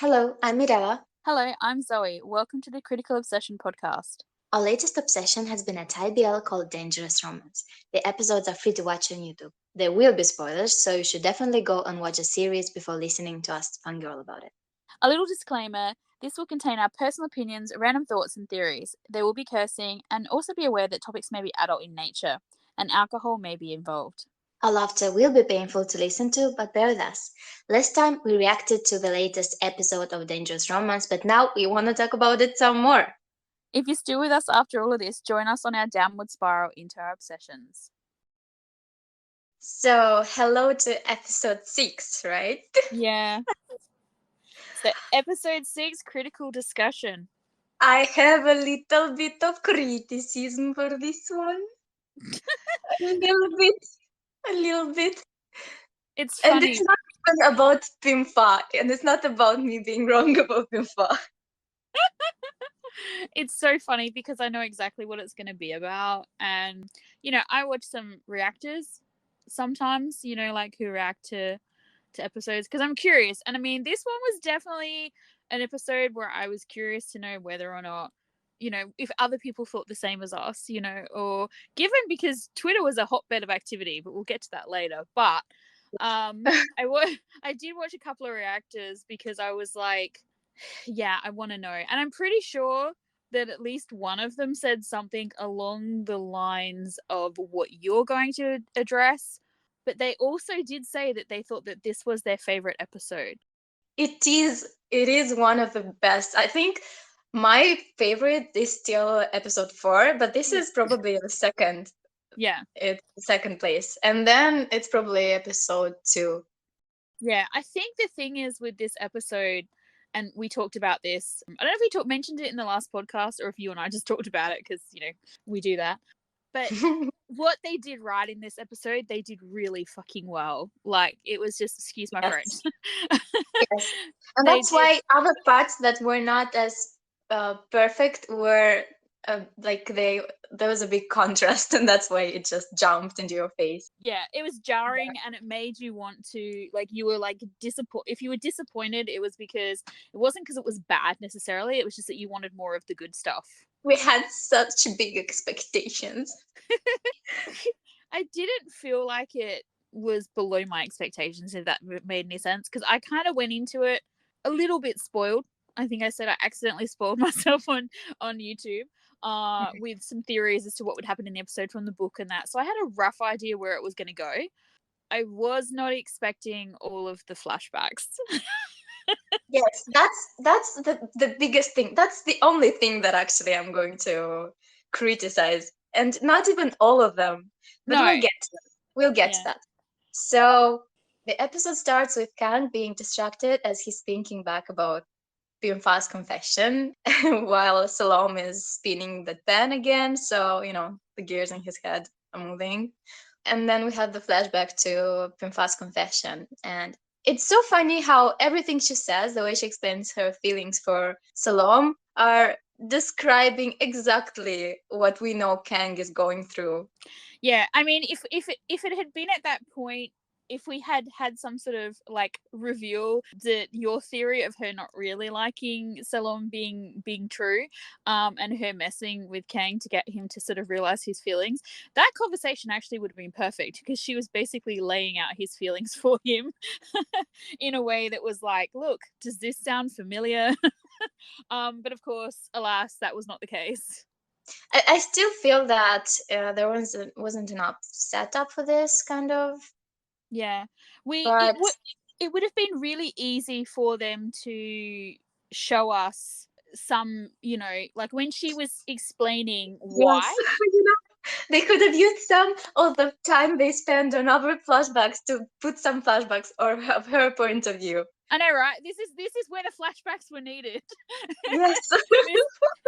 Hello, I'm Mirella. Hello, I'm Zoe. Welcome to the Critical Obsession podcast. Our latest obsession has been a TBL called Dangerous Romance. The episodes are free to watch on YouTube. There will be spoilers, so you should definitely go and watch the series before listening to us fangirl about it. A little disclaimer, this will contain our personal opinions, random thoughts and theories. There will be cursing, and also be aware that topics may be adult in nature, and alcohol may be involved. Our laughter will be painful to listen to, but bear with us. Last time we reacted to the latest episode of Dangerous Romance, but now we want to talk about it some more. If you're still with us after all of this, join us on our downward spiral into our obsessions. So, hello to episode 6, right? Yeah. So, episode 6, Critical Discussion. I have a little bit of criticism for this one. A little bit. It's And funny. it's not even about Pimfa, and it's not about me being wrong about Pimfa. It's so funny because I know exactly what it's going to be about. And, I watch some reactors sometimes, like who react to episodes because I'm curious. And I mean, this one was definitely an episode where I was curious to know whether or not, if other people thought the same as us, or given because Twitter was a hotbed of activity, but we'll get to that later. But I did watch a couple of reactors because I was like, yeah, I want to know. And I'm pretty sure that at least one of them said something along the lines of what you're going to address. But they also did say that they thought that this was their favorite episode. It is one of the best. I think my favorite is still episode 4, but this is probably the second. Yeah. It's second place. And then it's probably episode 2. Yeah, I think the thing is with this episode, and we talked about this, I don't know if we mentioned it in the last podcast or if you and I just talked about it because, we do that. But what they did right in this episode, they did really fucking well. Like, it was just, excuse my French. Yes. And that's why other parts that were not as perfect were there was a big contrast, and that's why it just jumped into your face. Yeah, it was jarring, and it made you want to, like, you were like disappointed. If you were disappointed, it was because it wasn't because it was bad necessarily. It was just that you wanted more of the good stuff. We had such big expectations. I didn't feel like it was below my expectations, if that made any sense, because I kind of went into it a little bit spoiled. I think I said I accidentally spoiled myself on YouTube with some theories as to what would happen in the episode from the book and that. So I had a rough idea where it was going to go. I was not expecting all of the flashbacks. Yes, that's the biggest thing. That's the only thing that actually I'm going to criticize, and not even all of them. But No. we'll get to that. We'll get to that. So the episode starts with Kang being distracted as he's thinking back about Bimfa's confession while Salome is spinning the pen again. So, the gears in his head are moving. And then we have the flashback to Bimfa's confession. And it's so funny how everything she says, the way she explains her feelings for Salome, are describing exactly what we know Kang is going through. Yeah, I mean, if it had been at that point, if we had some sort of like reveal that your theory of her not really liking Salome being true, and her messing with Kang to get him to sort of realize his feelings, that conversation actually would have been perfect because she was basically laying out his feelings for him in a way that was like, look, does this sound familiar? But of course, alas, that was not the case. I still feel that there wasn't enough setup for this kind of. Yeah, But it would have been really easy for them to show us some, like when she was explaining why. Yes, they could have used some of the time they spent on other flashbacks to put some flashbacks or of her point of view. I know, right? This is where the flashbacks were needed. Yes.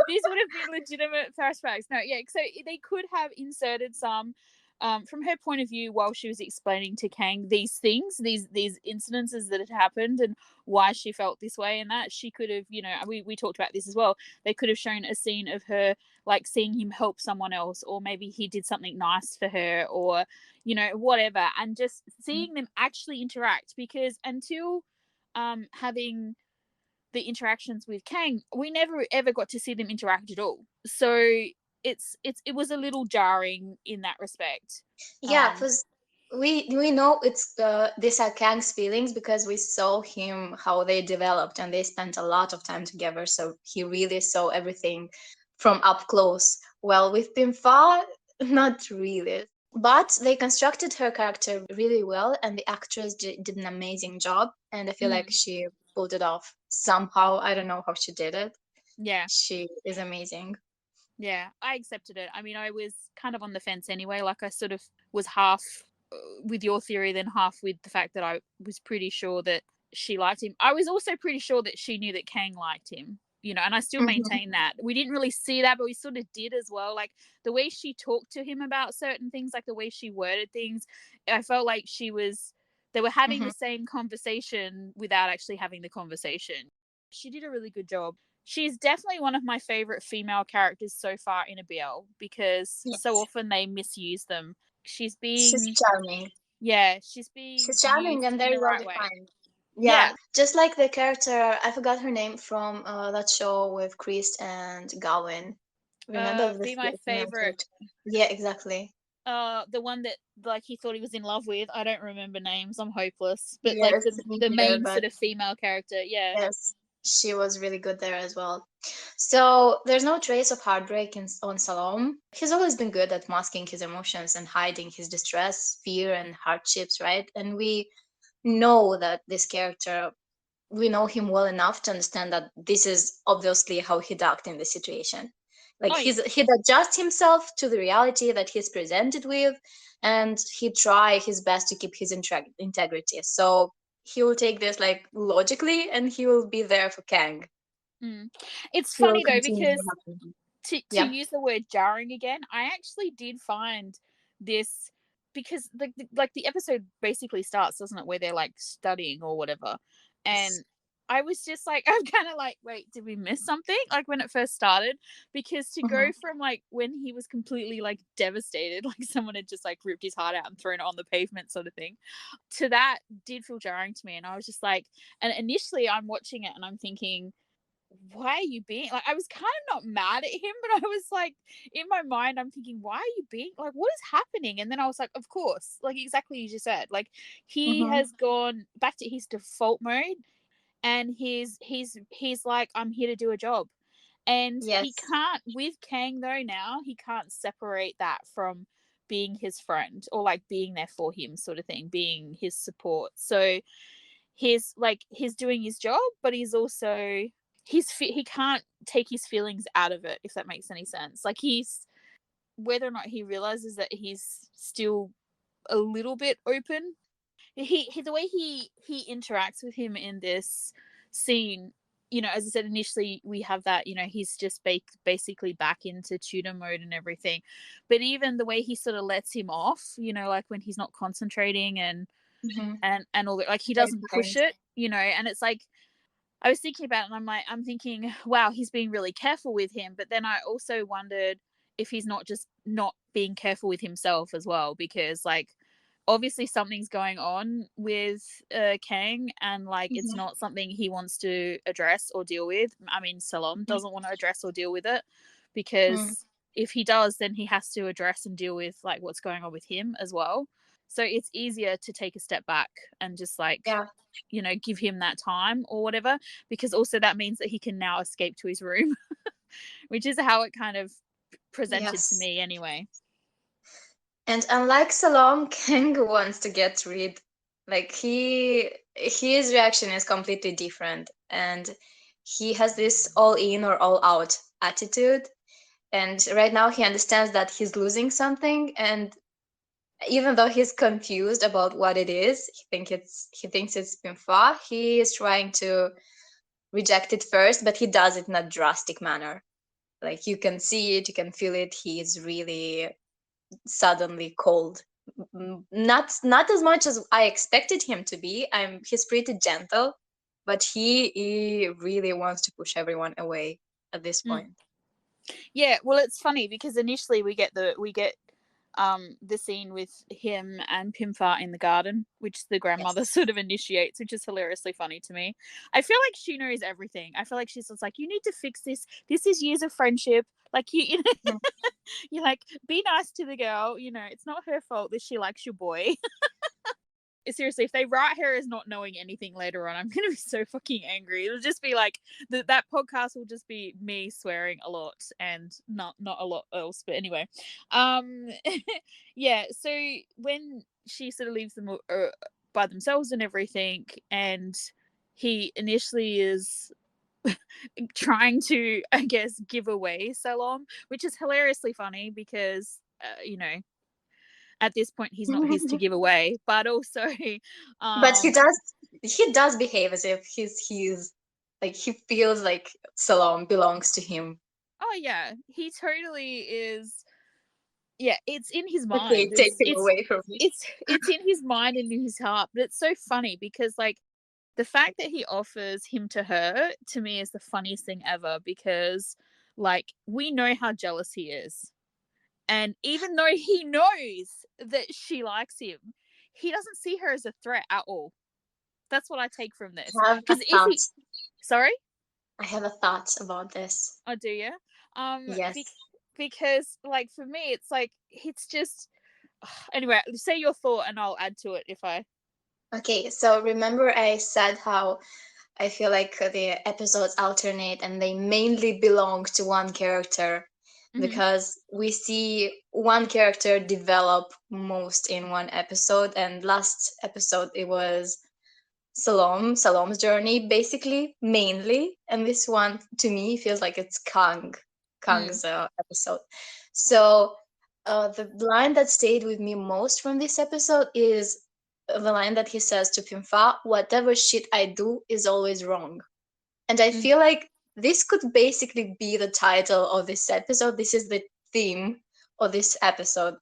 These would have been legitimate flashbacks. No, yeah, so they could have inserted some from her point of view while she was explaining to Kang these things, these incidences that had happened and why she felt this way, and that she could have, we talked about this as well. They could have shown a scene of her like seeing him help someone else, or maybe he did something nice for her, or whatever, and just seeing them actually interact, because until having the interactions with Kang, we never ever got to see them interact at all. So it was a little jarring in that respect. Yeah, because we know it's these are Kang's feelings because we saw him how they developed and they spent a lot of time together. So he really saw everything from up close. Well, with Pimfa, not really. But they constructed her character really well, and the actress did an amazing job. And I feel like Mm, she pulled it off somehow. I don't know how she did it. yeah. She is amazing. Yeah, I accepted it. I mean, I was kind of on the fence anyway. Like, I sort of was half with your theory, then half with the fact that I was pretty sure that she liked him. I was also pretty sure that she knew that Kang liked him, and I still Hmm. maintain that. We didn't really see that, but we sort of did as well. Like, the way she talked to him about certain things, like the way she worded things, I felt like they were having Hmm. the same conversation without actually having the conversation. She did a really good job. She's definitely one of my favorite female characters so far in a BL because so Yes, often they misuse them. She's she's being, charming. yeah, she's being She's charming used and in very the well right way. defined. Yeah. Yeah, just like the character, I forgot her name from that show with Chris and Gawain. Remember Be this my female favorite. character? Yeah, exactly. The one that like he thought he was in love with. I don't remember names. I'm hopeless. But like Yes, the me the neither, main but sort of female character. Yeah. yes, she was really good there as well. So there's no trace of heartbreak on Salom. He's always been good at masking his emotions and hiding his distress, fear, and hardships, right? And we know that this character, we know him well enough to understand that this is obviously how he'd act in the situation. Like Oh yeah. he'd adjust himself to the reality that he's presented with, and he'd try his best to keep his integrity. So he will take this like logically, and he will be there for Kang. Mm. It's He will funny though continue because helping him. to Yeah. use the word jarring again, I actually did find this because the episode basically starts, doesn't it, where they're like studying or whatever, Yes. and I was just like, I'm kind of like, wait, did we miss something? Like when it first started, because to go Hmm. from like when he was completely like devastated, like someone had just like ripped his heart out and thrown it on the pavement, sort of thing, to that did feel jarring to me, and I was just like, and initially I'm watching it and I'm thinking, why are you being like, I was kind of not mad at him, but I was like, in my mind I'm thinking, why are you being like, what is happening? And then I was like, of course, like exactly as you said, like he Hmm. has gone back to his default mode, and he's like, I'm here to do a job. And he Yes. can't, with Kang though, now he can't separate that from being his friend or like being there for him, sort of thing, being his support. So he's doing his job, but he's also he can't take his feelings out of it, if that makes any sense. Like he's, whether or not he realizes that he's still a little bit open, he the way he interacts with him in this scene, as I said initially, we have that, he's just basically back into tutor mode and everything, but even the way he sort of lets him off, like when he's not concentrating Hmm. and all that, like he Very doesn't push kind. it, and it's like, I was thinking about it and I'm thinking, wow, he's being really careful with him. But then I also wondered if he's not just not being careful with himself as well, because like obviously something's going on with Kang, and like it's Hmm. not something he wants to address or deal with. I mean, Salom doesn't want to address or deal with it, Hmm. because if he does, then he has to address and deal with like what's going on with him as well. So it's easier to take a step back and just like, Yeah. give him that time or whatever, because also that means that he can now escape to his room, which is how it kind of presented to Yes. me anyway. And unlike Salom, Kang wants to get rid. Like his reaction is completely different, and he has this all in or all out attitude. And right now, he understands that he's losing something, and even though he's confused about what it is, he thinks it's Pinfa. He is trying to reject it first, but he does it in a drastic manner. Like you can see it, you can feel it. He's really suddenly cold. Not as much as I expected him to be. He's pretty gentle, but he really wants to push everyone away at this Mm. point. Yeah, well, it's funny because initially we get the scene with him and Pimfar in the garden, which the grandmother Yes. sort of initiates, which is hilariously funny to me. I feel like she knows everything. I feel like she's just like, you need to fix this. This is years of friendship. Like you know, Mhm. you're like, be nice to the girl. You know, it's not her fault that she likes your boy. Seriously, if they write her as not knowing anything later on, I'm gonna be so fucking angry. It'll just be like that podcast will just be me swearing a lot and not a lot else. But anyway, um, yeah. So when she sort of leaves them by themselves and everything, and he initially is trying to, I guess, give away Salom, which is hilariously funny because you know, at this point he's not his to give away, but also But um he does behave as if he's like he feels like Salom belongs to him. oh yeah, he totally is. Yeah, it's in his Okay, mind. take it's him it's away from me. it's it's in his mind and in his heart. But it's so funny because like the fact that he offers him to her, to me, is the funniest thing ever, because like we know how jealous he is, and even though he knows that she likes him, he doesn't see her as a threat at all. That's what I take from this. I have a Because if thought. he, sorry, I have a thought about this. oh, do you? Um, be- Yes. because like for me, it's like it's just anyway. Say your thought, and I'll add to it if I. Okay, so remember I said how I feel like the episodes alternate and they mainly belong to one character Mm-hmm. because we see one character develop most in one episode, and last episode it was Salom's journey, basically, mainly. And this one, to me, feels like it's Mm, Kang's episode. So, the line that stayed with me most from this episode is the line that he says to Pimfa, "Whatever shit I do is always wrong." And I mm, feel like this could basically be the title of this episode. This is the theme of this episode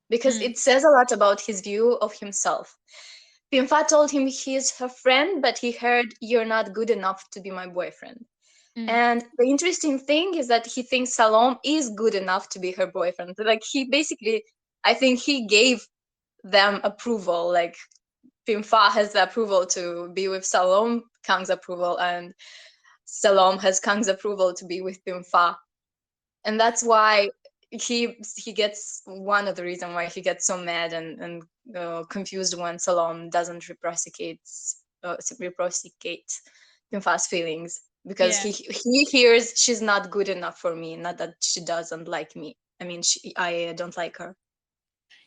because mm, it says a lot about his view of himself. Pimfa told him he's her friend, but he heard, "You're not good enough to be my boyfriend." mm, And the interesting thing is that he thinks Salom is good enough to be her boyfriend. Like, he basically, I think he gave them approval. Like, Pimfa has the approval to be with Salom, Kang's approval, and Salom has Kang's approval to be with Pimfa. And that's why he gets one of the reason why he gets so mad and confused when Salom doesn't reciprocate Pimfa's feelings, because yeah. he hears she's not good enough for me, not that she doesn't like me. I mean, I don't like her.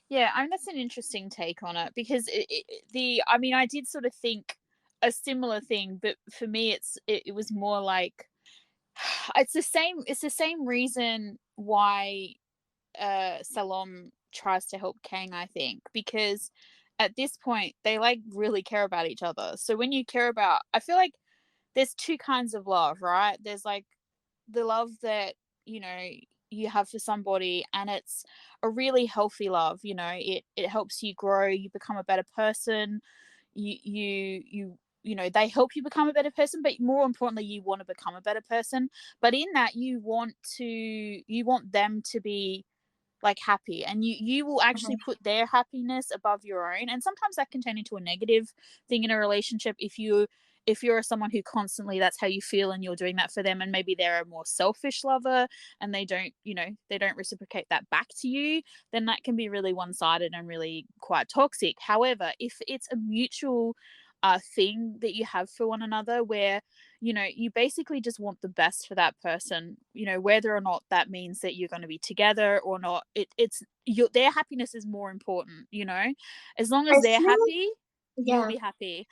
Yeah, I mean that's an interesting take on it because I mean I did sort of think a similar thing, but for me it was more like it's the same reason why Salom tries to help Kang, I think, because at this point they like really care about each other. So when you care about, I feel like there's two kinds of love, right? There's like the love that, you know, you have for somebody, and it's a really healthy love. You know, it helps you grow, you become a better person. You know, they help you become a better person, but more importantly you want to become a better person. But in that you want them to be like happy, and you will actually Mhm. put their happiness above your own, and sometimes that can turn into a negative thing in a relationship if you're someone who constantly that's how you feel and you're doing that for them, and maybe they're a more selfish lover and they don't, you know, they don't reciprocate that back to you, then that can be really one-sided and really quite toxic. However, if it's a mutual thing that you have for one another, where you know you basically just want the best for that person, you know, whether or not that means that you're going to be together or not, it's their happiness is more important, you know, as long I as they're feel happy you'll yeah. be happy.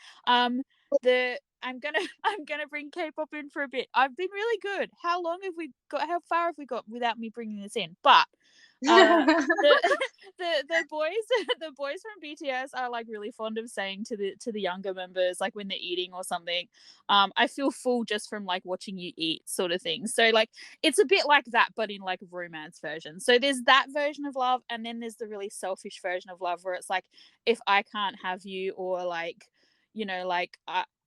The I'm gonna I'm gonna bring K-pop in for a bit. I've been really good. How long have we got? How far have we got without me bringing this in? But uh, the the boys the boys from BTS are like really fond of saying to the younger members, like when they're eating or something, I feel full just from like watching you eat, sort of thing. So like it's a bit like that, but in like romance version. So there's that version of love, and then there's the really selfish version of love where it's like, if I can't have you, or like, you know, like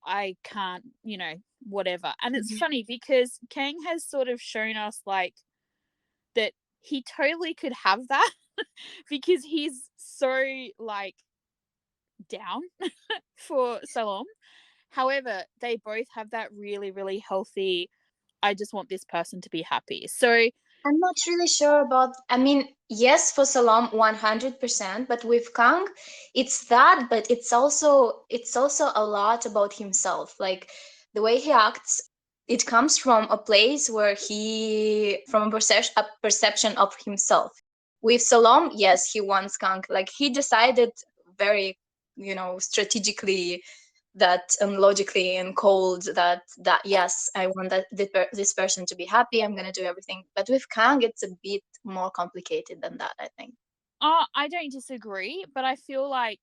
I can't, you know, whatever. And it's funny because Kang has sort of shown us like that he totally could have that. because he's so like down for Salom. However, they both have that really, really healthy, I just want this person to be happy. So, I'm not really sure about. I mean, yes, for Salam, 100%, but with Kang, it's that, but it's also a lot about himself. Like the way he acts, it comes from a place where from a perception of himself. With Salam, yes, he wants Kang. Like he decided very, strategically, that logically and cold, that yes, I want this person to be happy, I'm going to do everything. But with Kang, it's a bit more complicated than that, I think. I don't disagree, but I feel like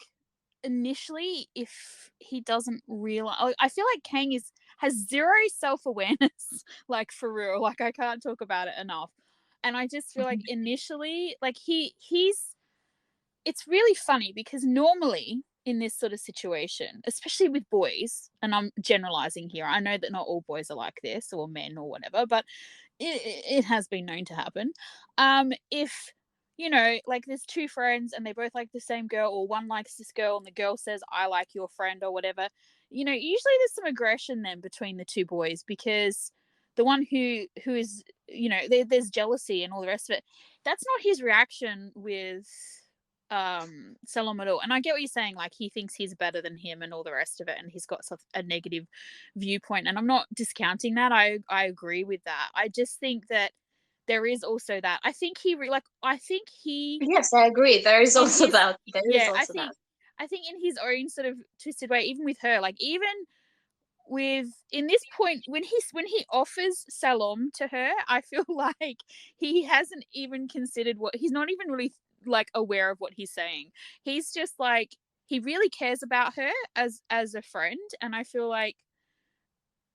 initially, if he doesn't realize, I feel like Kang has zero self awareness, like for real. Like I can't talk about it enough, and I just feel like Mhm. initially, like he's. It's really funny because normally in this sort of situation, especially with boys, and I'm generalizing here. I know that not all boys are like this, or men, or whatever, but it has been known to happen. If like there's two friends and they both like the same girl, or one likes this girl and the girl says, I like your friend, or whatever, usually there's some aggression then between the two boys, because the one who is, there's jealousy and all the rest of it. That's not his reaction with Salom at all. And I get what you're saying, like he thinks he's better than him and all the rest of it, and he's got such a negative viewpoint, and I'm not discounting that. I agree with that. I just think that there is also that. I think he Yes, I agree, there is in also his that. There is yeah, also that. I think in his own sort of twisted way, even with her, like even with in this point when he offers Salom to her, I feel like he hasn't even considered what he's not even really like aware of what he's saying. He's just like he really cares about her as a friend, and I feel like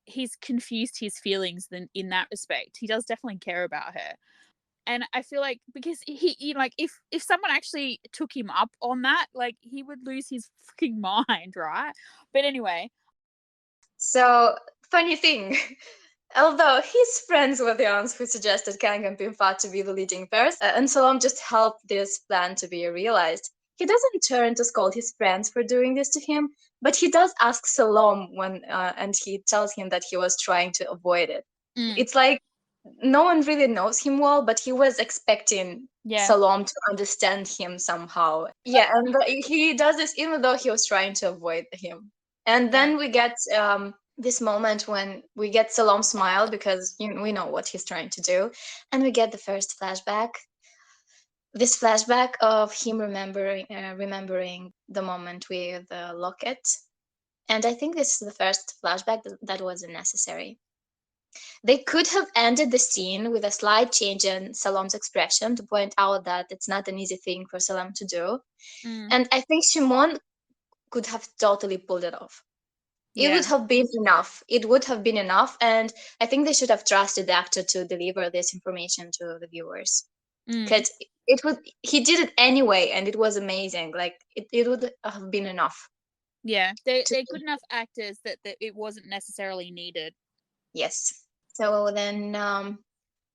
he's confused his feelings than in that respect. He does definitely care about her. And I feel like because he like if someone actually took him up on that, like he would lose his freaking mind, right? But anyway, So, funny thing, although he's friends with the ones who suggested Kang and Pinfa to be the leading pairs, and Salam just helped this plan to be realized, he doesn't turn to scold his friends for doing this to him, but he does ask Salam and he tells him that he was trying to avoid it. mm, It's like no one really knows him well, but he was expecting yeah, Salom to understand him somehow. Yeah, and he does this even though he was trying to avoid him. And yeah, then we get this moment when we get Salom smile because we know what he's trying to do, and we get the first flashback. This flashback of him remembering the moment with the locket, and I think this is the first flashback that wasn't necessary. They could have ended the scene with a slight change in Salam's expression to point out that it's not an easy thing for Salam to do. mm, And I think Shimon could have totally pulled it off. It would yeah, have been enough. It would have been enough. And I think they should have trusted the actor to deliver this information to the viewers. mm, Because he did it anyway, and it was amazing. Like, it would have been enough. yeah. They To, they're good enough actors that it wasn't necessarily needed. yes. So then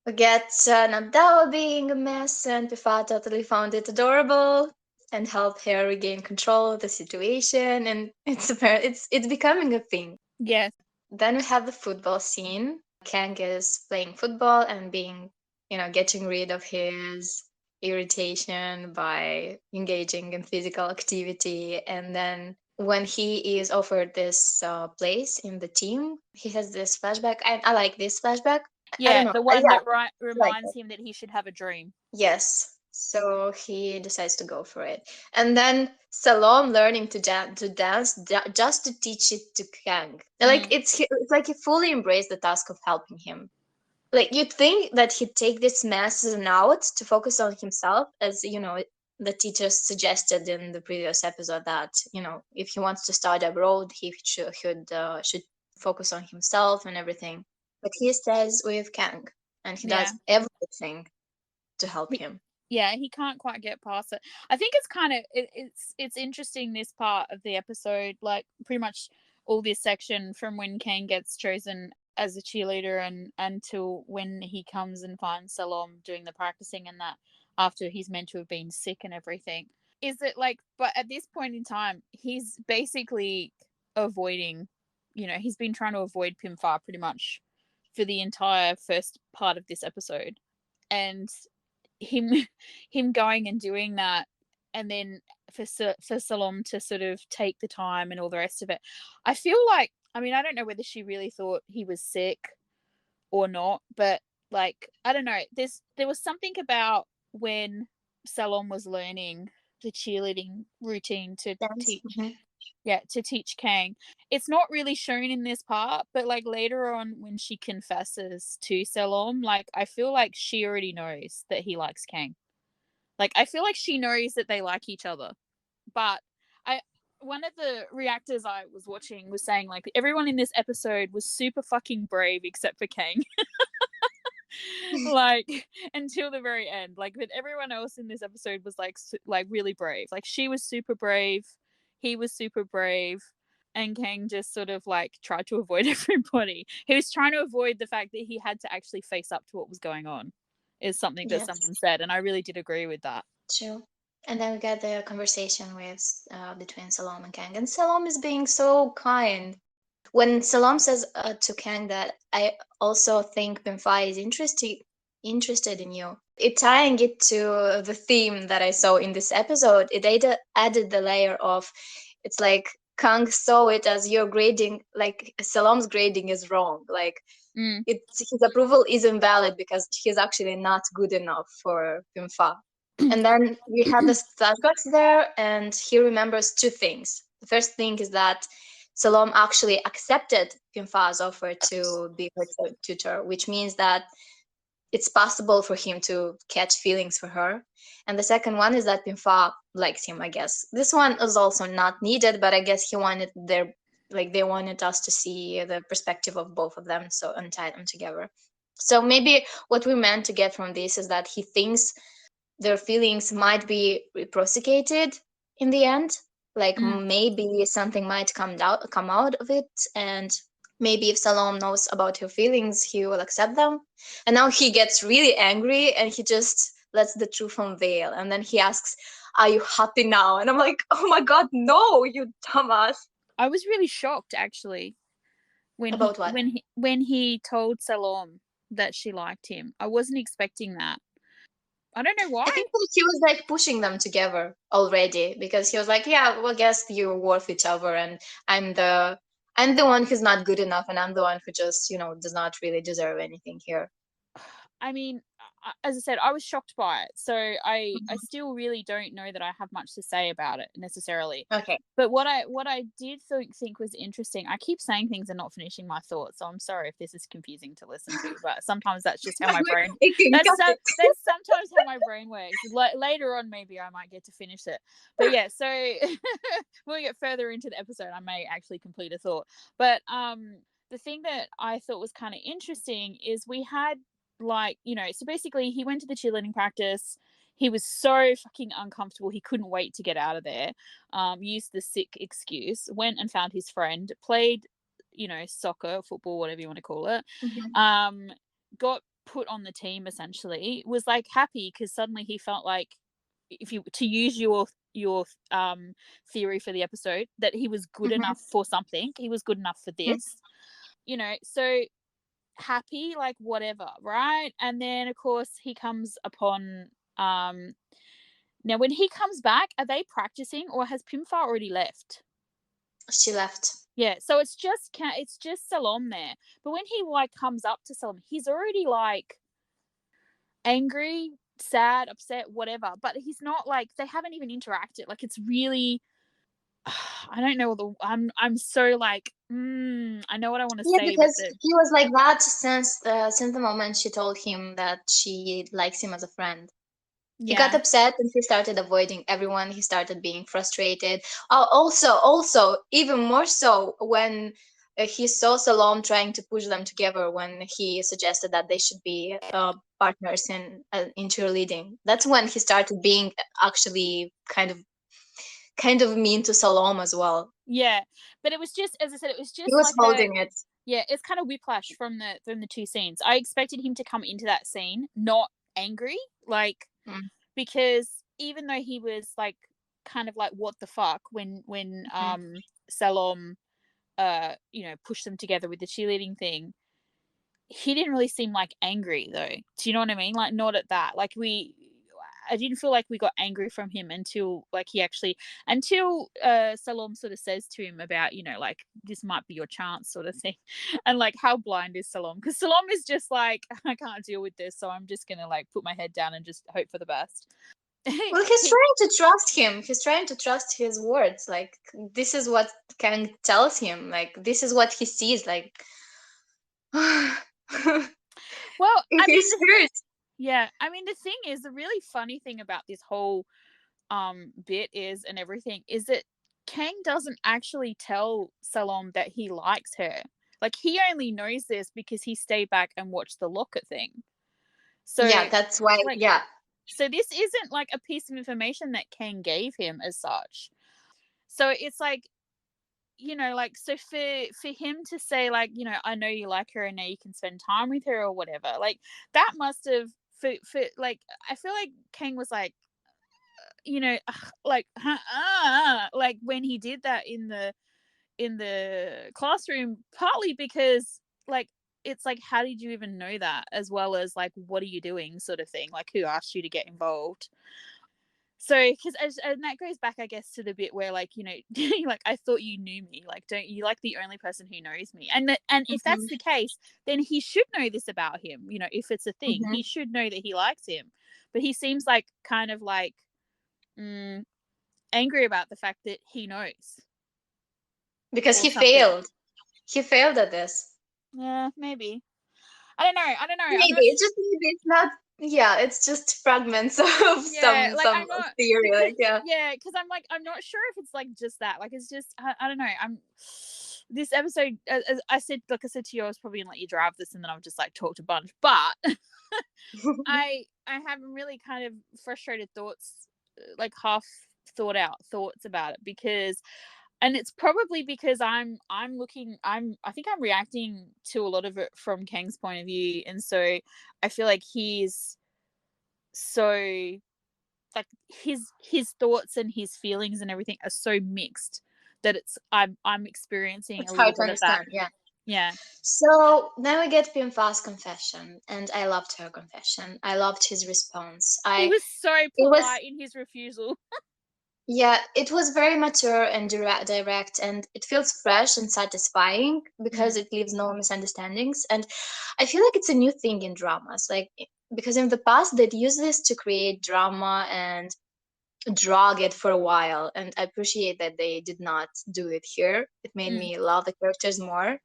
we get Nabdao being a mess, and Pifa totally found it adorable and helped her regain control of the situation. And it's becoming a thing. Yes, Then we have the football scene. Kang is playing football and getting rid of his irritation by engaging in physical activity. And then when he is offered this place in the team, he has this flashback. I like this flashback. I don't yeah. know. The one Yeah, that I like reminds it. him that he should have a dream. Yes. So he decides to go for it. And then Salom learning to dance just to teach it to Kang. Like Mm, it's like he fully embraced the task of helping him. Like you'd think that he'd take this mess as an out to focus on himself, as the teacher suggested in the previous episode that if he wants to start abroad, he should focus on himself and everything. But he stays with Kang, and he yeah. does everything to help He, him. yeah, he can't quite get past it. I think it's kind of it's interesting this part of the episode, like pretty much all this section from when Kane gets chosen as a cheerleader and until when he comes and finds Salom doing the practicing and that. after he's meant to have been sick and everything. Is that like, but at this point in time, he's basically avoiding, he's been trying to avoid Pimfar pretty much for the entire first part of this episode. And him him going and doing that, and then for Salom to sort of take the time and all the rest of it. I feel like, I mean, I don't know whether she really thought he was sick or not, but like, I don't know, there was something about when Salom was learning the cheerleading routine to teach to teach Kang. It's not really shown in this part, but like later on when she confesses to Salom, like I feel like she already knows that he likes Kang. Like I feel like she knows that they like each other. But one of the reactors I was watching was saying like everyone in this episode was super fucking brave except for Kang. Like until the very end, like, but everyone else in this episode was like really brave. Like she was super brave, he was super brave, and Kang just sort of like tried to avoid everybody. He was trying to avoid the fact that he had to actually face up to what was going on, is something that someone said, and I really did agree with that. True. And then we got the conversation with between Salom and Kang, and Salom is being so kind. When Salom says to Kang that I also think Pimfai is interested in you, it tying it to the theme that I saw in this episode, it added the layer of, it's like Kang saw it as your grading, like Salom's grading is wrong, like his approval is invalid because he's actually not good enough for Pimfa. And then we have the flashbacks there, and he remembers two things. The first thing is that Salom actually accepted Pimfa's offer to be her tutor, which means that it's possible for him to catch feelings for her. And the second one is that Pimfa likes him, I guess. This one is also not needed, but I guess he wanted they wanted us to see the perspective of both of them, so and tie them together. So maybe what we meant to get from this is that he thinks their feelings might be reciprocated in the end. Like maybe something might come out of it, and maybe if Salom knows about her feelings, he will accept them. And now he gets really angry and he just lets the truth unveil. And then he asks, "Are you happy now?" And I'm like, "Oh my god, no, you dumbass!" I was really shocked actually when About what? when he told Salom that she liked him. I wasn't expecting that. I don't know why. I think that he was like pushing them together already, because he was like, "Yeah, well, I guess you're worth each other, and I'm the one who's not good enough, and I'm the one who just does not really deserve anything here." I mean, as I said, I was shocked by it. So I still really don't know that I have much to say about it necessarily. Okay. But what I did think was interesting. I keep saying things and not finishing my thoughts, so I'm sorry if this is confusing to listen to. But sometimes that's just how my brain. That's sometimes how my brain works. Later on, maybe I might get to finish it. But yeah, so when we get further into the episode, I may actually complete a thought. But the thing that I thought was kind of interesting is we had, like, so basically he went to the cheerleading practice. He was so fucking uncomfortable, he couldn't wait to get out of there. Used the sick excuse, went and found his friend, played soccer, football, whatever you want to call it. Got put on the team, essentially, was like happy because suddenly he felt like, if you to use your theory for the episode, that he was good enough for something. He was good enough for this. So happy, like whatever, right? And then of course he comes upon now when he comes back, are they practicing or has Pimfar already left? She left. Yeah, so it's just Salom there. But when he like comes up to Salom, he's already like angry, sad, upset, whatever, but he's not like, they haven't even interacted. Like it's really I don't know. I'm so like, I know what I want to say. Because he was like that since the moment she told him that she likes him as a friend. He got upset and he started avoiding everyone. He started being frustrated. Also, even more so when he saw Salom trying to push them together when he suggested that they should be partners in cheerleading. That's when he started being actually kind of mean to Salom as well. Yeah, but it was just, as I said, it was just he was like holding it. Yeah, it's kind of whiplash from the two scenes. I expected him to come into that scene not angry, like because even though he was like kind of like what the fuck when Mhm. Salom pushed them together with the cheerleading thing, he didn't really seem like angry though. Do you know what I mean? Like not at that. Like I didn't feel like we got angry from him until like he actually until Salom sort of says to him about, like this might be your chance sort of thing. And like how blind is Salom? Because Salom is just like, I can't deal with this, so I'm just gonna like put my head down and just hope for the best. Well, he's trying to trust him. He's trying to trust his words. Like, this is what Kang tells him. Like, this is what he sees. Like, Well, I mean, he's hurt. yeah, I mean the thing is, the really funny thing about this whole bit is and everything is that Kang doesn't actually tell Salom that he likes her. Like he only knows this because he stayed back and watched the locker thing. So Yeah, that's why. like Yeah. so this isn't like a piece of information that Kang gave him as such. So it's like, like so for him to say like, I know you like her and now you can spend time with her or whatever, like that must have for like I feel like Kang was like, like like when he did that in the classroom, partly because like it's like how did you even know that, as well as like what are you doing sort of thing, like who asked you to get involved. So because and that goes back I guess to the bit where like like I thought you knew me, like don't you, like the only person who knows me, and if that's Hmm. the case then he should know this about him, if it's a thing Hmm. he should know that he likes him. But he seems like kind of like mm, angry about the fact that he knows Because or he something. failed. He failed at this. Yeah, maybe. I don't know. I'm Maybe not. it's just maybe it's not. Yeah, it's just fragments of Yeah, like some I'm not theory. because Like, yeah. yeah, because I'm like I'm not sure if it's like just that. Like it's just I don't know. I'm this episode. As I said, like I said to you, I was probably gonna let you drive this, and then I've just like talked a bunch. But I have really kind of frustrated thoughts, like half thought out thoughts about it because and it's probably because I'm looking I think I'm reacting to a lot of it from Kang's point of view, and so I feel like he's so like his thoughts and his feelings and everything are so mixed that I'm experiencing It's a little hard to bit of that. understand. Yeah. Yeah. So then we get Pimfa's confession, and I loved her confession. I loved his response. He was so It was, polite in his refusal. yeah, it was very mature and direct, and it feels fresh and satisfying because Mm, it leaves no misunderstandings. And I feel like it's a new thing in dramas, like because in the past they'd use this to create drama and drag it for a while, and I appreciate that they did not do it here. It made mm, me love the characters more.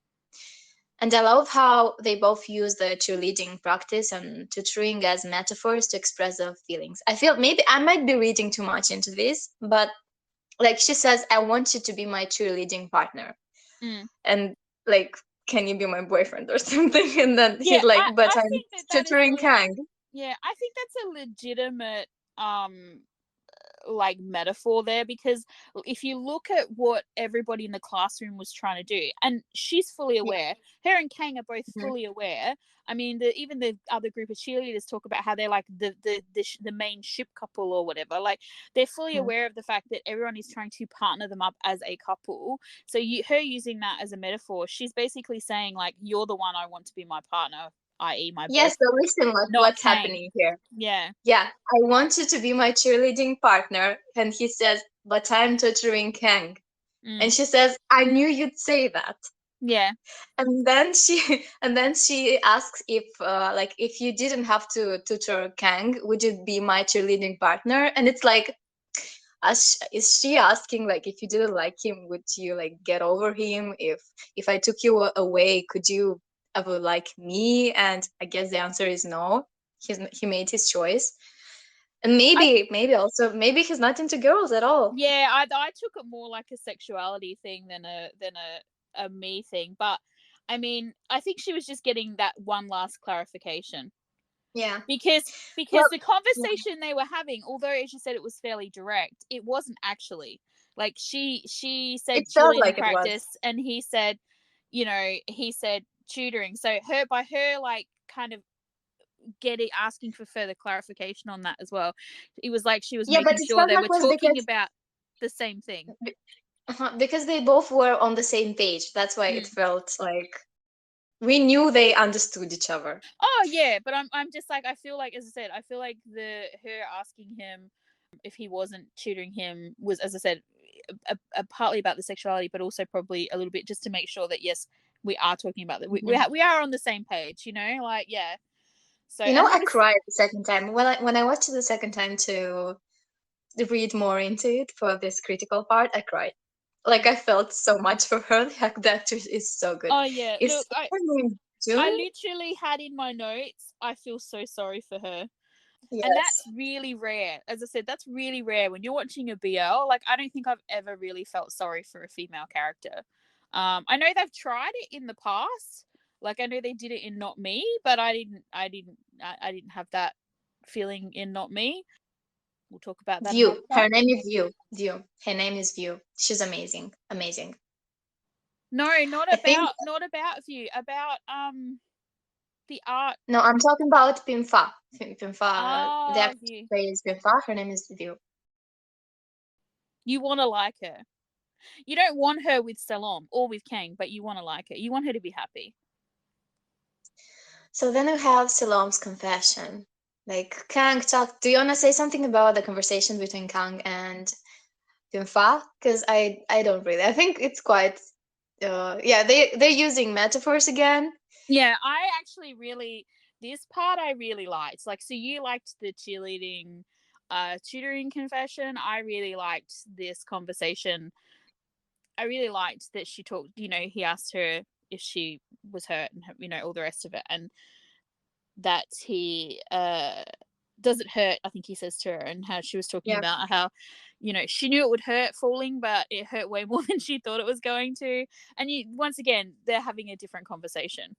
And I love how they both use the cheerleading practice and tutoring as metaphors to express their feelings. I feel maybe I might be reading too much into this, but like she says, I want you to be my cheerleading partner. mm. And like, can you be my boyfriend or something? And then Yeah, he's like, but I I'm think that is a tutoring Kang. yeah, I think that's a legitimate like metaphor there, because if you look at what everybody in the classroom was trying to do, and she's fully Yeah. aware, her and Kang are both Mhm. fully aware. I mean, even the other group of cheerleaders talk about how they're like the main ship couple or whatever. Like they're fully Mhm. aware of the fact that everyone is trying to partner them up as a couple. So her using that as a metaphor, she's basically saying like, you're the one I want to be my partner, i.e. my Yes, boyfriend, so listen not what's Kang. happening here. Yeah. Yeah, I want you to be my cheerleading partner. And he says, but I'm tutoring Kang. And Mm. she says, I knew you'd say that. Yeah. And then she and then she asks if like if you didn't have to tutor Kang, would you be my cheerleading partner? And it's like, is she asking like if you didn't like him, would you like get over him? If I took you away, could you ever like me? And I guess the answer is no. He made his choice. And I maybe also maybe he's not into girls at all. Yeah, I took it more like a sexuality thing than a me thing. But I mean, I think she was just getting that one last clarification Yeah. because Well, the yeah, conversation they were having, although as you said it was fairly direct, it wasn't actually. Like she said it felt cheerleading like it was. practice, and he said tutoring. So her by her like kind of asking for further clarification on that as well. It was like she was Yeah, but making it sure felt they like were was talking because about the same thing. because they both were on the same page. That's why it Mm. felt like we knew they understood each other. Oh yeah, but I'm just like, I feel like, as I said, I feel like her asking him if he wasn't tutoring him was, as I said, partly about the sexuality, but also probably a little bit just to make sure that yes, we are talking about that. We are on the same page, like yeah. So, You know, and I obviously, cried the second time when I watched it the second time to read more into it for this critical part. I cried. Like I felt so much for her. Like the actress is so good. oh yeah, Is look, her name I June? literally had in my notes, I feel so sorry for her. And Yes. that's really rare. As I said, that's really rare when you're watching a BL. Like, I don't think I've ever really felt sorry for a female character. I know they've tried it in the past. Like, I know they did it in Not Me, but I didn't have that feeling in Not Me. We'll talk about that another View. time. Her name is View. View. Her name is View. She's amazing. Amazing. No, I think not about View, about the art. no, I'm talking about Pimfa. Pimfa. The Ah, actress View. who plays Pimfa. Her name is View. You want to like her. You don't want her with Salom or with Kang, but you want to like her. You want her to be happy. So then we have Salom's confession. Like Kang talk. Do you wanna say something about the conversation between Kang and Pimfa? Because I don't really. I think it's quite. Yeah, they're using metaphors again. Yeah, I actually really, this part I really liked. Like, so you liked the cheerleading, tutoring confession. I really liked this conversation. I really liked that she talked. He asked her if she was hurt and all the rest of it, and that he does it hurt, I think he says to her, and how she was talking Yeah. about how she knew it would hurt falling, but it hurt way more than she thought it was going to. And once again, they're having a different conversation,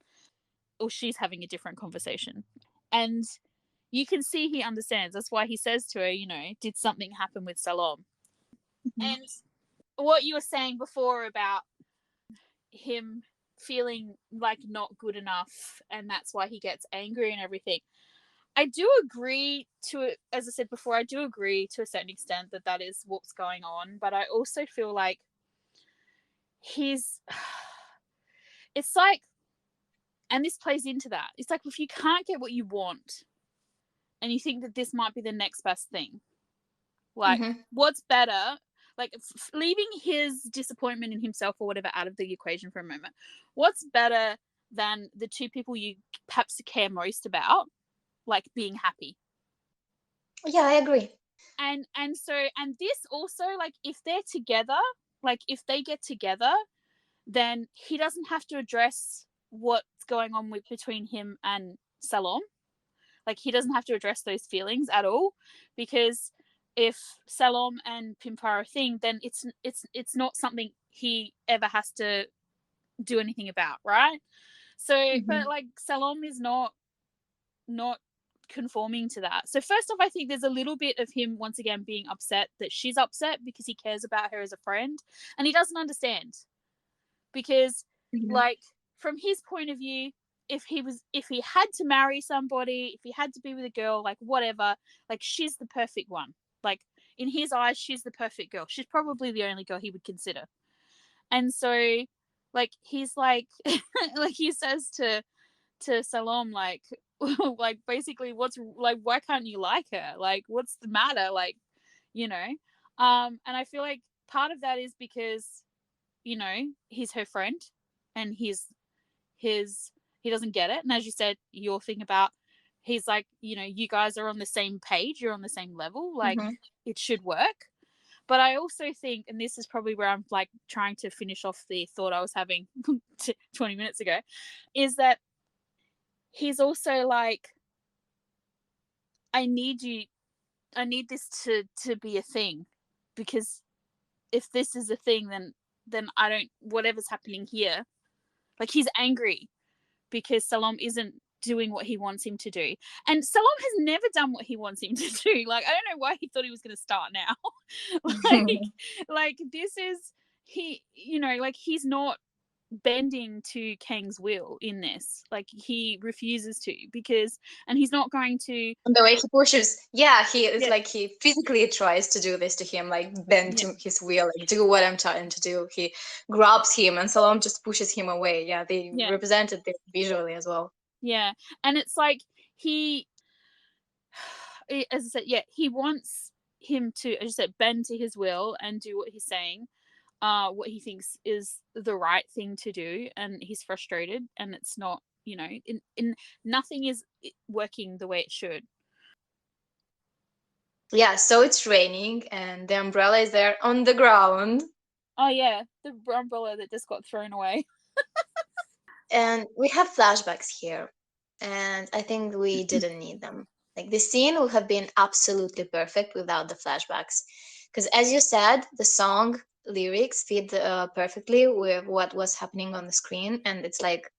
or she's having a different conversation, and you can see he understands. That's why he says to her, did something happen with Salom? Mhm. And what you were saying before about him feeling like not good enough, and that's why he gets angry and everything, I do agree to, as I said before, I do agree to a certain extent that that is what's going on. But I also feel like he's, it's like, and this plays into that. It's like if you can't get what you want and you think that this might be the next best thing, like Mhm. what's better? Like leaving his disappointment in himself or whatever out of the equation for a moment, what's better than the two people you perhaps care most about, like being happy? Yeah, I agree. And this also, like if they're together, like if they get together, then he doesn't have to address what's going on with between him and Salom. Like he doesn't have to address those feelings at all, because if Salom and Pimpa are a thing, then it's not something he ever has to do anything about, right? So, but Mhm. like Salom is not conforming to that. So first off, I think there's a little bit of him once again being upset that she's upset because he cares about her as a friend, and he doesn't understand, because Mhm. like from his point of view, if he had to marry somebody, if he had to be with a girl, like whatever, like she's the perfect one. Like in his eyes, she's the perfect girl. She's probably the only girl he would consider. And so like he's like like he says to Salom, like like basically what's like, why can't you like her, like what's the matter, like you know and I feel like part of that is because he's her friend, and his he doesn't get it. And as you said, your thing about, he's like, you guys are on the same page, you're on the same level, like Mhm. it should work. But I also think, and this is probably where I'm like trying to finish off the thought I was having 20 minutes ago, is that he's also like, I need you, I need this to be a thing, because if this is a thing, then I don't, whatever's happening here, like he's angry because Salom isn't doing what he wants him to do. And Salom has never done what he wants him to do. Like I don't know why he thought he was going to start now. like like this is, he like he's not, bending to Kang's will in this. Like, he refuses to, because, and he's not going to. And the way he pushes, he is Yeah, like he physically tries to do this to him, like bend yeah, to his will, like do what I'm trying to do. He grabs him, and Salam just pushes him away. Yeah, they yeah, represented this visually as well. yeah. And it's like he, as I said, yeah, he wants him to, as I said, bend to his will and do what he's saying, what he thinks is the right thing to do, and he's frustrated, and it's not, in nothing is working the way it should. Yeah, so it's raining, and the umbrella is there on the ground. Oh yeah, the umbrella that just got thrown away. And we have flashbacks here, and I think we didn't need them. Like the scene would have been absolutely perfect without the flashbacks, because as you said, the song lyrics fit perfectly with what was happening on the screen, and it's like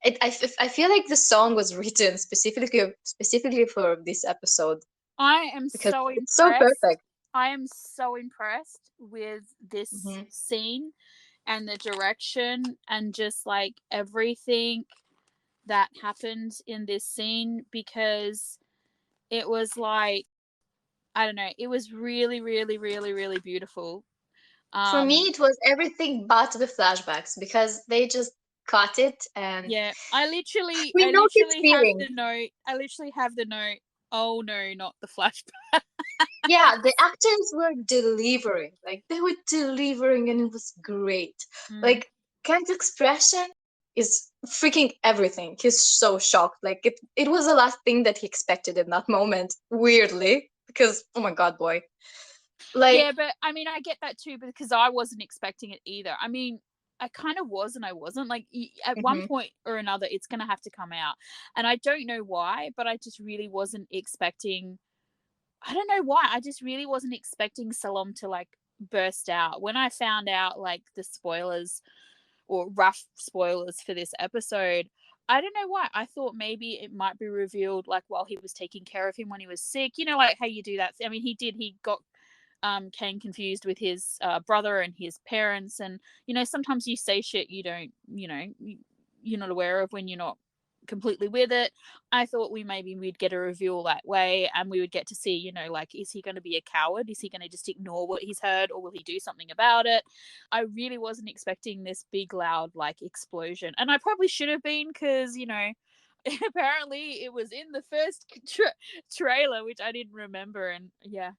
I feel like the song was written specifically for this episode I am because so it's so impressed. perfect. I am so impressed with this Hmm. scene and the direction and just like everything that happened in this scene, because it was like, I don't know, it was really, really, really, really beautiful. For me, Um it was everything but the flashbacks because they just cut it, and yeah, I literally we I know his literally have feelings. the note. I literally have the note. Oh no, not the flashback. Yeah, the actors were delivering. Like they were delivering and it was great. Mm. Like Kent's expression is freaking everything. He's so shocked. Like it was the last thing that he expected in that moment, weirdly. Because oh my god, boy. Like Yeah, but I mean, I get that too, because I wasn't expecting it either. I mean, I kind of was and I wasn't. Like, at one mhm. point or another, it's going to have to come out. And I don't know why, but I just really wasn't expecting. I don't know why. I just really wasn't expecting Salom to like burst out. When I found out like the spoilers or rough spoilers for this episode, I don't know why. I thought maybe it might be revealed like while he was taking care of him when he was sick. You know, like how you do that. I mean, he did. He got Kane confused with his brother and his parents, and sometimes you say shit you don't, you're not aware of when you're not completely with it. I thought we'd get a reveal that way, and we would get to see, like, is he going to be a coward? Is he going to just ignore what he's heard, or will he do something about it? I really wasn't expecting this big loud like explosion, and I probably should have been, because apparently it was in the first trailer, which I didn't remember, and yeah,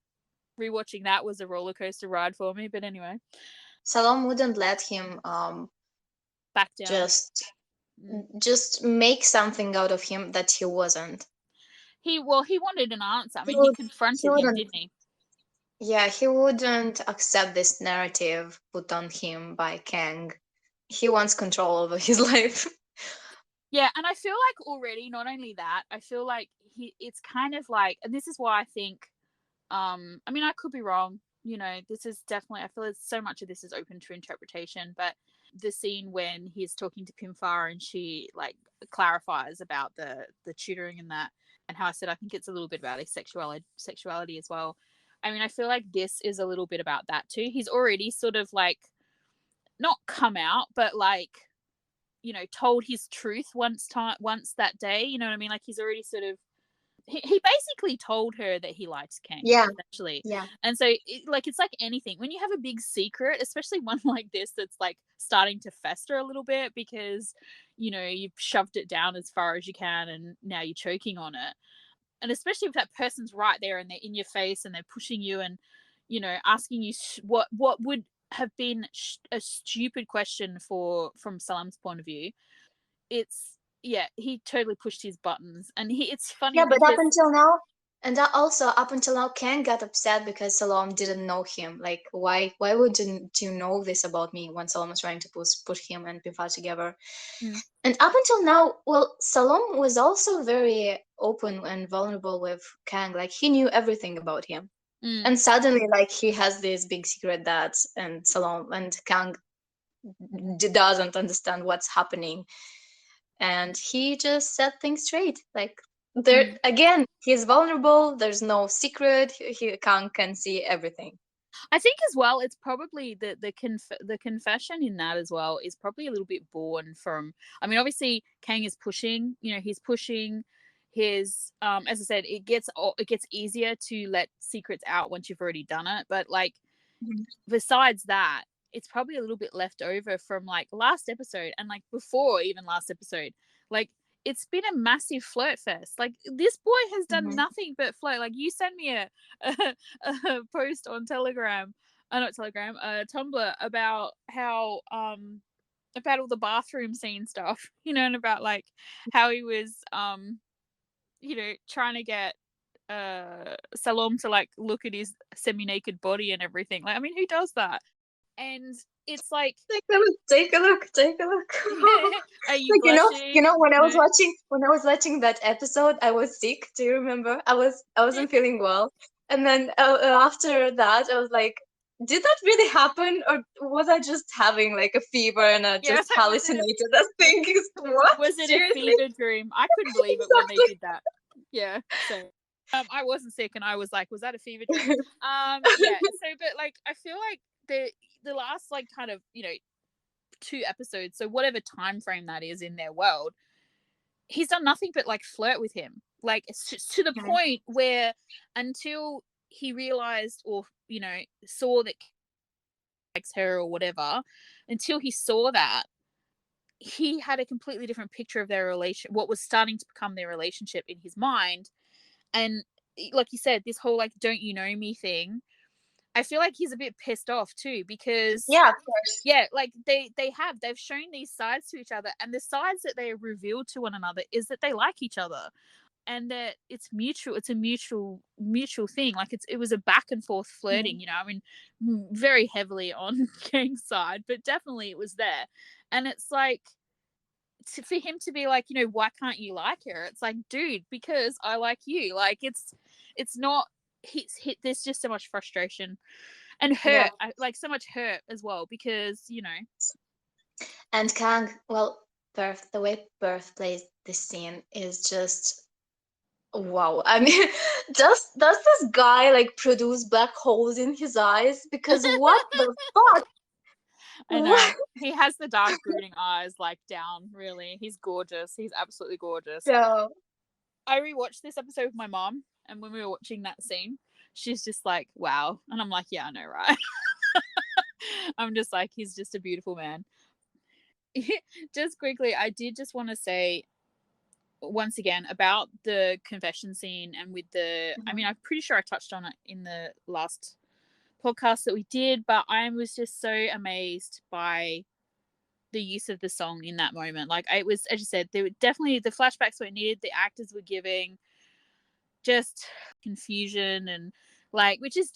rewatching that was a roller coaster ride for me. But anyway, Salom wouldn't let him back down. just Mm. just make something out of him that he wasn't. He wanted an answer. I He mean, he would he confronted him, wouldn't didn't he? Yeah, he wouldn't accept this narrative put on him by Kang. He wants control over his life. Yeah, and I feel like already, not only that, I feel like it's kind of like, and this is why I think, I mean, I could be wrong. This is definitely, I feel like so much of this is open to interpretation, but the scene when he's talking to Pimfar and she like clarifies about the tutoring and that, and how I said I think it's a little bit about his sexuality as well. I mean, I feel like this is a little bit about that too. He's already sort of like not come out, but like, told his truth once that day. You know what I mean? Like, he's already sort of, he basically told her that he likes Kang, Yeah, essentially. yeah. And so it's like anything, when you have a big secret, especially one like this that's like starting to fester a little bit, because you've shoved it down as far as you can and now you're choking on it. And especially if that person's right there and they're in your face and they're pushing you and asking you what would have been a stupid question from Salam's point of view. It's, yeah, he totally pushed his buttons, and it's funny Yeah, but up because until now, and that also up until now, Ken got upset because Salom didn't know him. Like, why wouldn't you know this about me when Salom was trying to put him and Pifa together? mm, And up until now, well, Salom was also very open and vulnerable with Kang. Like, he knew everything about him. mm, And suddenly, like, he has this big secret that, and Salom and Kang doesn't understand what's happening, and he just set things straight. Like there mm. again, he's vulnerable. There's no secret. He can see everything. I think as well, it's probably the confession in that as well is probably a little bit born from. I mean, obviously, Kang is pushing. You know, he's pushing his. As I said, it gets easier to let secrets out once you've already done it. But like, Mhm. besides that, it's probably a little bit left over from like last episode and like before even last episode. Like, it's been a massive flirt fest. Like, this boy has done Mhm. nothing but flirt. Like, you sent me a post on Telegram, not Telegram, Tumblr, about how about all the bathroom scene stuff, you know, and about like how he was you know, trying to get Salom to like look at his semi-naked body and everything. Like, I mean, who does that? And it's like, Take a look. Take a look. Take a look. are you Like, blushing? when I was No. watching that episode, I was sick. Do you remember? I wasn't feeling well, and then after that, I was like, did that really happen, or was I just having like a fever and I Yeah, just like, hallucinated? I yeah, think what? was it a Seriously? fever dream? I couldn't believe it when they Exactly. did that. Yeah, so I wasn't sick, and I was like, was that a fever dream? Yeah. So, but like, I feel like the last like kind of, you know, 2 episodes, so whatever time frame that is in their world, he's done nothing but like flirt with him. Like, it's just to the Mhm. point where until he realized, or you know, saw that he likes her or whatever, until he saw that, he had a completely different picture of their relation, what was starting to become their relationship in his mind. And like you said, this whole like don't you know me thing, I feel like he's a bit pissed off too, because Yeah, of course. yeah, like they've shown these sides to each other, and the sides that they reveal to one another is that they like each other, and that it's mutual. It's a mutual thing. Like, it was a back and forth Mhm. flirting, you know. I mean, very heavily on Kang's side, but definitely it was there. And it's like, for him to be like, you know, why can't you like her? It's like, dude, because I like you. Like, it's not. There's just so much frustration and Yeah. hurt, like so much hurt as well, because you know. And Kang, well, Perth, the way Perth plays this scene is just wow. I mean, does this guy like produce black holes in his eyes? Because what the fuck? I know. What? He has the dark brooding eyes like down, really. He's gorgeous. He's absolutely gorgeous. So I rewatched this episode with my mom, and when we were watching that scene, she's just like, wow. And I'm like, yeah, I know, right? I'm just like, he's just a beautiful man. Just quickly, I did just want to say once again about the confession scene, and with the, I mhm, mean, I'm pretty sure I touched on it in the last podcast that we did, but I was just so amazed by the use of the song in that moment. Like, it was, as you said, there were definitely the flashbacks were needed. The actors were giving just confusion, and like, which is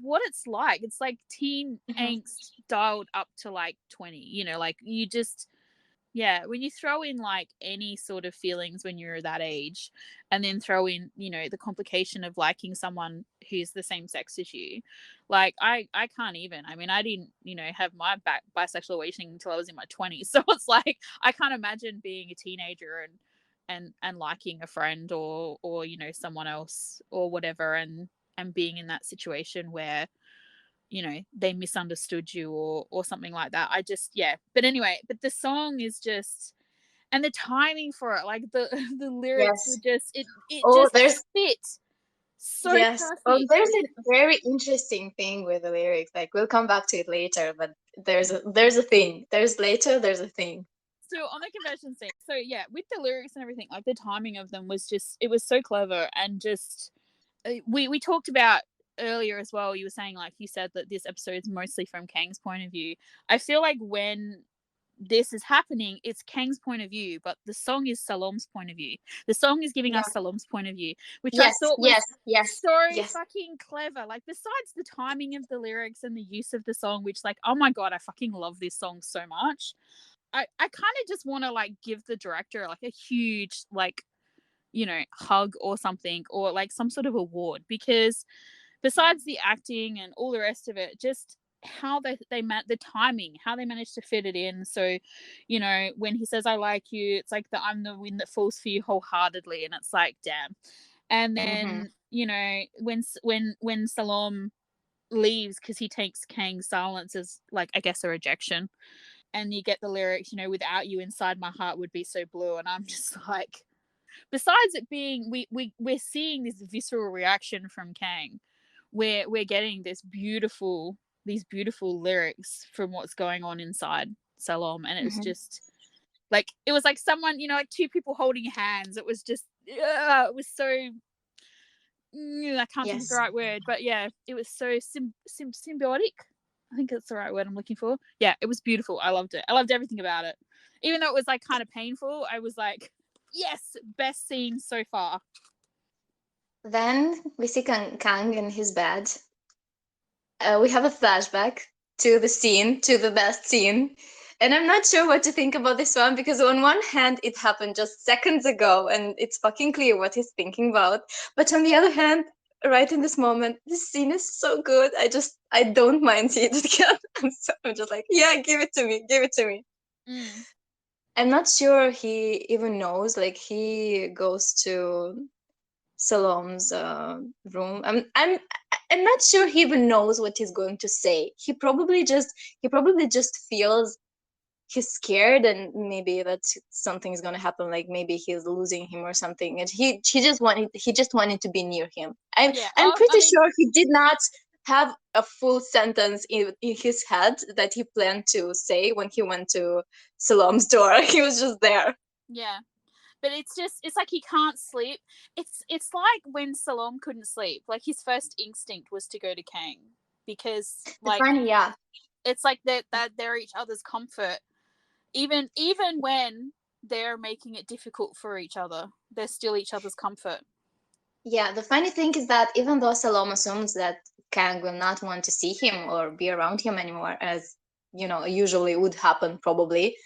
what it's like. It's like teen mhm, angst dialed up to like 20. You know, like, you just, yeah, when you throw in like any sort of feelings when you're that age, and then throw in, you know, the complication of liking someone who's the same sex as you, like, I can't even. I mean, I didn't, you know, have my bisexual awakening until I was in my 20s. So it's like, I can't imagine being a teenager and liking a friend, or you know, someone else or whatever, and being in that situation where, you know, they misunderstood you, or something like that. I just, yeah. But anyway, but the song is just, and the timing for it, like the the lyrics were yes. just, it Oh, just there's fit so yes. Oh, perfect. there's a very interesting thing with the lyrics. Like we'll come back to it later, but there's a thing. There's later. There's a thing. So on the convention scene, so yeah, with the lyrics and everything, like the timing of them was just, it was so clever. And just, we talked about earlier as well, you were saying, like, you said that this episode is mostly from Kang's point of view. I feel like when this is happening, it's Kang's point of view, but the song is Salom's point of view. The song is giving Yeah. us Salom's point of view, which I Yes. thought was Yes. Yes. so Yes. fucking clever. Like, besides the timing of the lyrics and the use of the song, which, like, oh my god, I fucking love this song so much. I kind of just want to like give the director like a huge, like, you know, hug or something, or like some sort of award, because besides the acting and all the rest of it, just how the timing, how they managed to fit it in. So, you know, when he says I like you, it's like the I'm the wind that falls for you wholeheartedly, and it's like, damn. And Mm-hmm. then, you know, when Salom leaves because he takes Kang's silence as, like, I guess a rejection. And you get the lyrics, you know, without you inside my heart would be so blue. And I'm just like, besides it being, we're seeing this visceral reaction from Kang, where we're getting these beautiful lyrics from what's going on inside Salom. And it was Mm-hmm. just like, it was like someone, you know, like two people holding hands. It was just, it was so, I can't think of the Yes. right word, but yeah, it was so symbiotic. I think that's the right word I'm looking for. Yeah, it was beautiful. I loved it. I loved everything about it. Even though it was like kind of painful, I was like, yes, best scene so far. Then we see Kang in his bed. We have a flashback to the scene, to the best scene. And I'm not sure what to think about this one because, on one hand, it happened just seconds ago and it's fucking clear what he's thinking about. But on the other hand, right in this moment, this scene is so good. I don't mind seeing it again. I'm just like, yeah, give it to me, give it to me. Mm. I'm not sure he even knows. Like, he goes to Salom's room. I'm not sure he even knows what he's going to say. He probably just feels he's scared and maybe that something's gonna happen. Like maybe he's losing him or something. And he just wanted to be near him. Yeah. I'm Oh, I pretty mean, sure he did not have a full sentence in his head that he planned to say when he went to Salom's door. He was just there. yeah. But it's like he can't sleep. It's like when Salom couldn't sleep. Like his first instinct was to go to Kang because The like funny, yeah. it's like that they're each other's comfort. Even when they're making it difficult for each other, they're still each other's comfort. Yeah, the funny thing is that even though Salom assumes that Kang will not want to see him or be around him anymore, as usually would happen probably,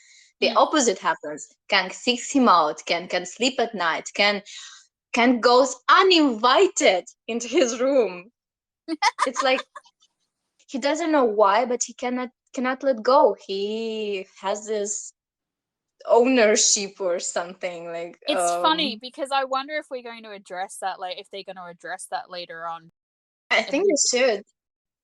the Mm. opposite happens. Kang seeks him out, can sleep at night, can goes uninvited into his room. It's like he doesn't know why, but he cannot let go. He has this ownership or something like It's funny because I wonder if we're going to address that, like if they're going to address that later on. I And think they should.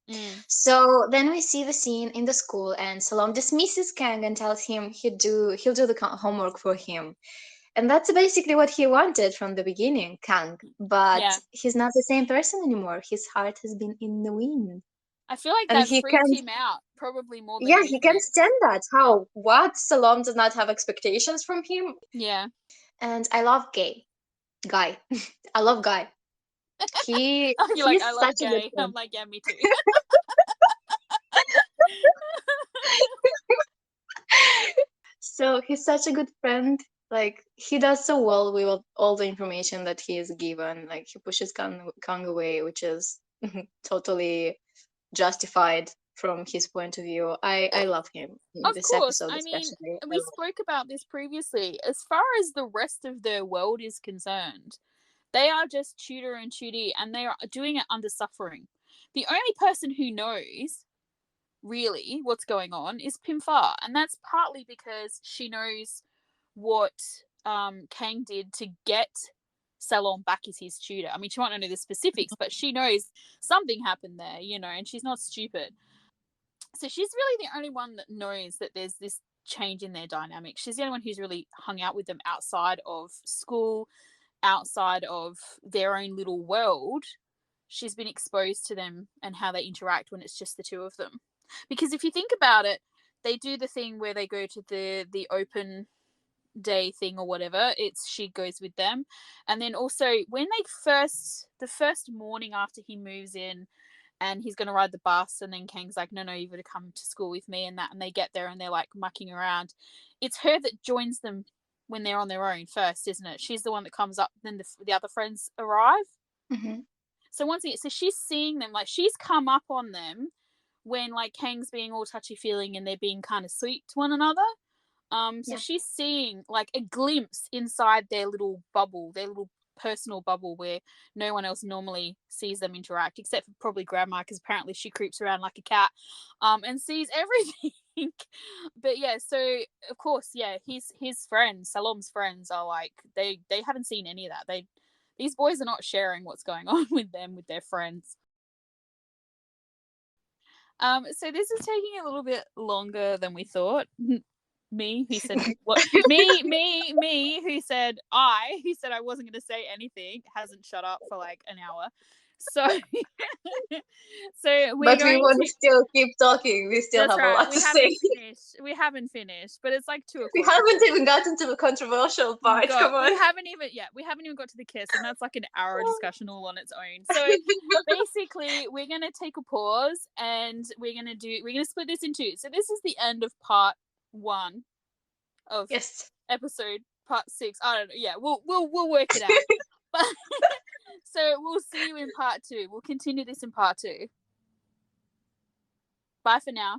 mm, So then we see the scene in the school, and Salom dismisses Kang and tells him he'll do the homework for him, and that's basically what he wanted from the beginning, Kang. But yeah, he's not the same person anymore. His heart has been in the wind, I feel like and that he freaked can't. him out probably more than Yeah, he can't anything. stand that. How? What? Salom does not have expectations from him, Yeah. and I love Guy. I love Guy. You're like, He's I such love a good gay. I'm friend. like, yeah, me too. So he's such a good friend. Like he does so well with all the information that he is given. Like he pushes Kang away, which is totally justified from his point of view. I love him in Of this course. episode I mean, especially. I we love spoke about this previously. As far as the rest of the world is concerned, they are just Tudor and Tootie, and they are doing it under suffering. The only person who knows really what's going on is Pimfar, and that's partly because she knows what Kang did to get Salon back as his tutor. I mean, she might not know the specifics, but she knows something happened there, you know, and she's not stupid. So she's really the only one that knows that there's this change in their dynamic. She's the only one who's really hung out with them outside of school, outside of their own little world. She's been exposed to them and how they interact when it's just the two of them. Because if you think about it, they do the thing where they go to the open day thing or whatever. It's she goes with them, and then also when the first morning after he moves in and he's going to ride the bus, and then Kang's like, no, you've got to come to school with me, and that, and they get there and they're like mucking around. It's her that joins them when they're on their own first, isn't it? She's the one that comes up, then the other friends arrive. hmm So so she's seeing them, like she's come up on them when like Kang's being all touchy feeling and they're being kind of sweet to one another. So Yeah. she's seeing like a glimpse inside their little bubble, their little personal bubble where no one else normally sees them interact, except for probably Grandma, because apparently she creeps around like a cat, and sees everything. But yeah, so of course, yeah, his friends, Salom's friends, are like they haven't seen any of that. These boys are not sharing what's going on with them with their friends. So this is taking a little bit longer than we thought. Me, who said what? Me, who said I wasn't going to say anything, hasn't shut up for like an hour. So, so we're But we going want to. to still keep talking. We still That's have a right. lot to say. We haven't finished, but it's like 2 We o'clock. haven't even gotten to the controversial part. God, Come on. we haven't even got to the kiss, and that's like an hour discussion all on its own. So basically, we're gonna take a pause, and we're gonna split this in two. So this is the end of part 1 of Yes. episode part 6. I don't know. Yeah, we'll work it out. But so we'll see you in part 2. We'll continue this in part 2. Bye for now.